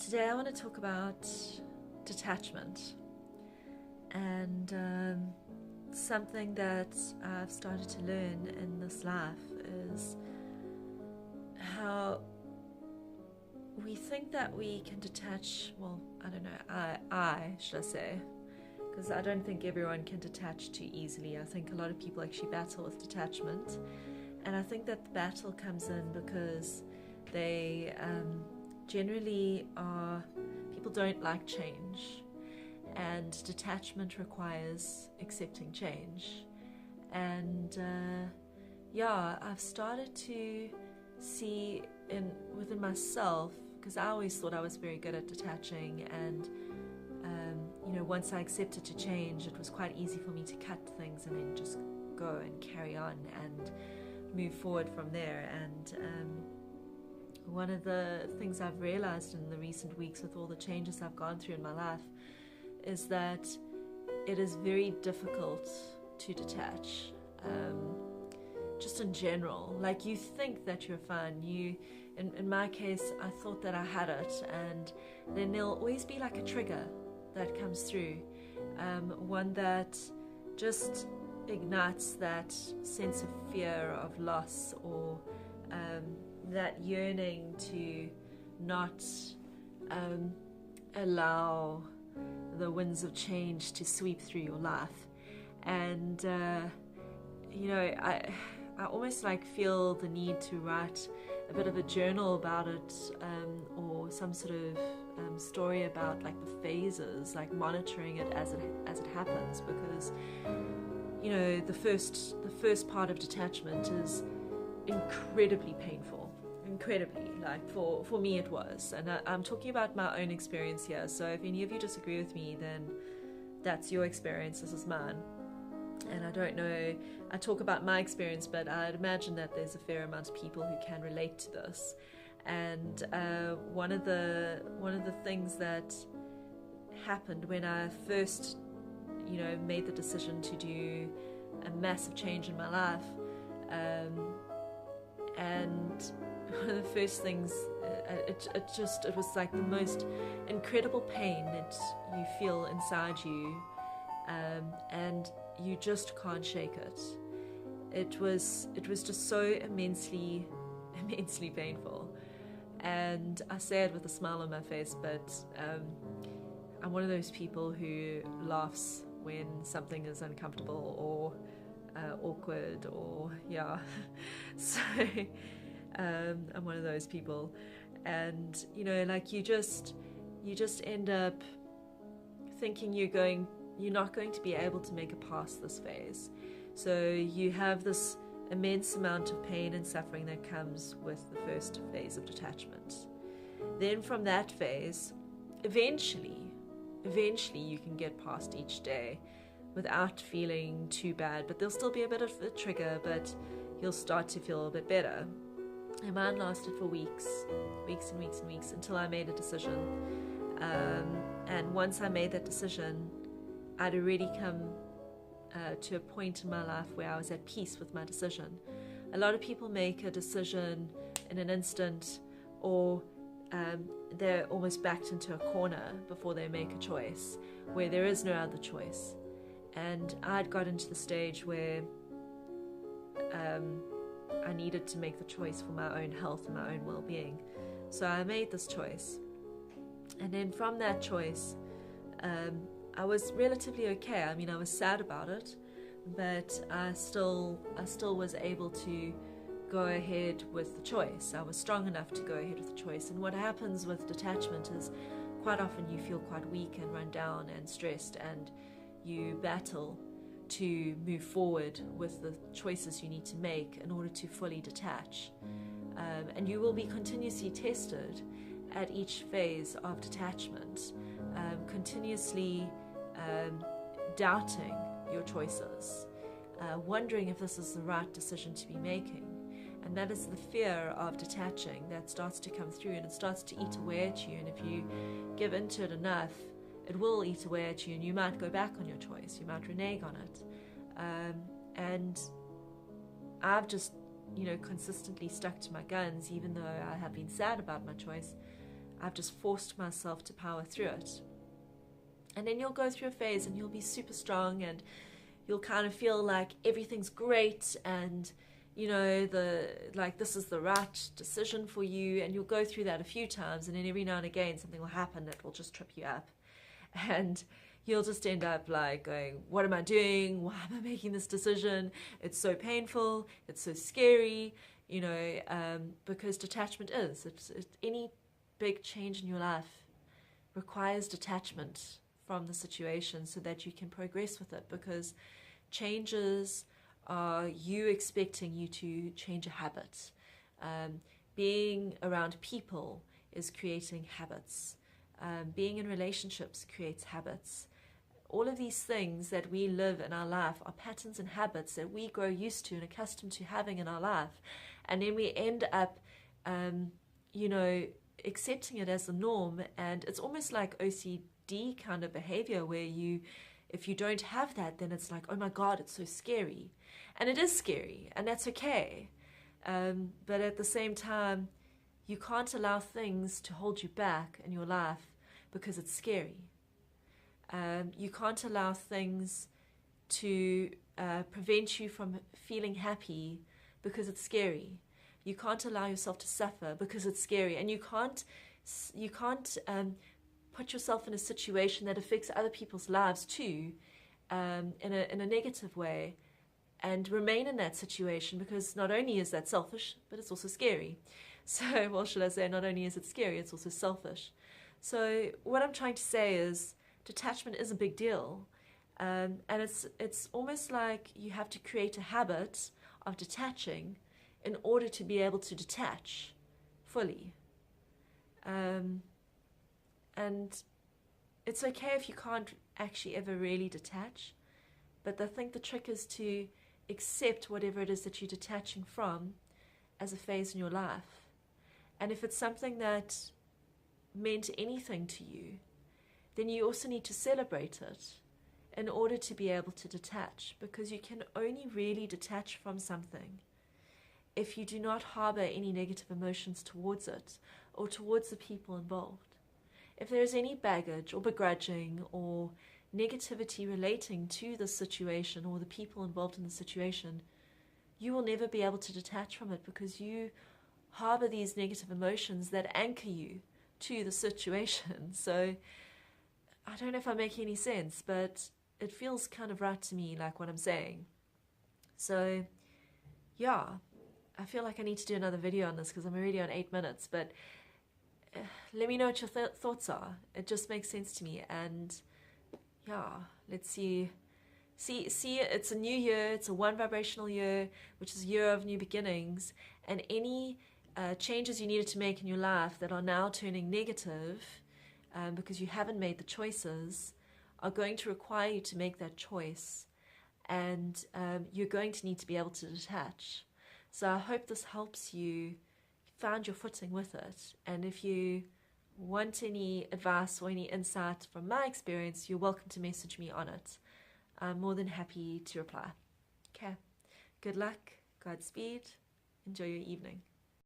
Today I want to talk about detachment and something that I've started to learn in this life is how we think that we can detach. Well, I don't know, I should I say, because I don't think everyone can detach too easily. I think a lot of people actually battle with detachment, and I think that the battle comes in because they generally people don't like change, and detachment requires accepting change. And I've started to see within myself, because I always thought I was very good at detaching, and once I accepted to change, it was quite easy for me to cut things and then just go and carry on and move forward from there. And one of the things I've realized in the recent weeks with all the changes I've gone through in my life is that it is very difficult to detach, just in general. Like, you think that you're fine. In my case, I thought that I had it, and then there'll always be like a trigger that comes through, one that just ignites that sense of fear of loss, or that yearning to not allow the winds of change to sweep through your life. And I almost like feel the need to write a bit of a journal about it, or some sort of story about like the phases, like monitoring it as it happens, because the first part of detachment is incredibly painful. Incredibly, like for me it was, and I'm talking about my own experience here, so if any of you disagree with me, then that's your experience, this is mine. And I don't know, I talk about my experience, but I'd imagine that there's a fair amount of people who can relate to this. And one of the things that happened when I first made the decision to do a massive change in my life, and one of the first things, it was like the most incredible pain that you feel inside you, and you just can't shake it. It was just so immensely painful, and I say it with a smile on my face, but I'm one of those people who laughs when something is uncomfortable or awkward, or so I'm one of those people. And like you just end up thinking you're not going to be able to make it past this phase. So you have this immense amount of pain and suffering that comes with the first phase of detachment. Then from that phase, eventually you can get past each day without feeling too bad, but there'll still be a bit of a trigger, but you'll start to feel a bit better. And mine lasted for weeks and weeks, until I made a decision. And once I made that decision, I'd already come to a point in my life where I was at peace with my decision. A lot of people make a decision in an instant, or they're almost backed into a corner before they make a choice, where there is no other choice. And I'd got into the stage where I needed to make the choice for my own health and my own well-being. So I made this choice, and then from that choice, I was relatively okay. I mean, I was sad about it, but I still was able to go ahead with the choice. I was strong enough to go ahead with the choice. And what happens with detachment is, quite often you feel quite weak and run down and stressed, and you battle to move forward with the choices you need to make in order to fully detach. And you will be continuously tested at each phase of detachment, continuously doubting your choices, wondering if this is the right decision to be making. And that is the fear of detaching that starts to come through, and it starts to eat away at you. And if you give into it enough, it will eat away at you, and you might go back on your choice, you might renege on it. And I've just consistently stuck to my guns, even though I have been sad about my choice. I've just forced myself to power through it. And then you'll go through a phase and you'll be super strong, and you'll kind of feel like everything's great, and you know, this is the right decision for you, and you'll go through that a few times, and then every now and again something will happen that will just trip you up, and you'll just end up like going, what am I doing? Why am I making this decision? It's so painful, it's so scary, you know, because detachment is, any big change in your life requires detachment from the situation so that you can progress with it, because changes are you expecting you to change a habit. Being around people is creating habits. Being in relationships creates habits. All of these things that we live in our life are patterns and habits that we grow used to and accustomed to having in our life. And then we end up, you know, accepting it as the norm. And it's almost like OCD kind of behavior where if you don't have that, then it's like, oh my God, it's so scary. And it is scary, and that's okay. But at the same time, you can't allow things to hold you back in your life because it's scary. You can't allow things to prevent you from feeling happy because it's scary. You can't allow yourself to suffer because it's scary. And you can't put yourself in a situation that affects other people's lives too, in a negative way, and remain in that situation, because not only is that selfish, but it's also scary. So, well, should I say, not only is it scary, it's also selfish. So what I'm trying to say is detachment is a big deal, and it's almost like you have to create a habit of detaching in order to be able to detach fully. And it's okay if you can't actually ever really detach, but I think the trick is to accept whatever it is that you're detaching from as a phase in your life. And if it's something that meant anything to you, then you also need to celebrate it in order to be able to detach, because you can only really detach from something if you do not harbor any negative emotions towards it or towards the people involved. If there is any baggage or begrudging or negativity relating to the situation or the people involved in the situation, you will never be able to detach from it, because you harbor these negative emotions that anchor you to the situation. So I don't know if I'm making any sense, but it feels kind of right to me, like what I'm saying. So yeah, I feel like I need to do another video on this because I'm already on 8 minutes, but let me know what your thoughts are. It just makes sense to me. And yeah, let's see, it's a new year, it's a one vibrational year, which is a year of new beginnings, and any changes you needed to make in your life that are now turning negative, because you haven't made the choices, are going to require you to make that choice, and you're going to need to be able to detach. So I hope this helps you find your footing with it. And if you want any advice or any insight from my experience, you're welcome to message me on it. I'm more than happy to reply. Okay, good luck, Godspeed, enjoy your evening.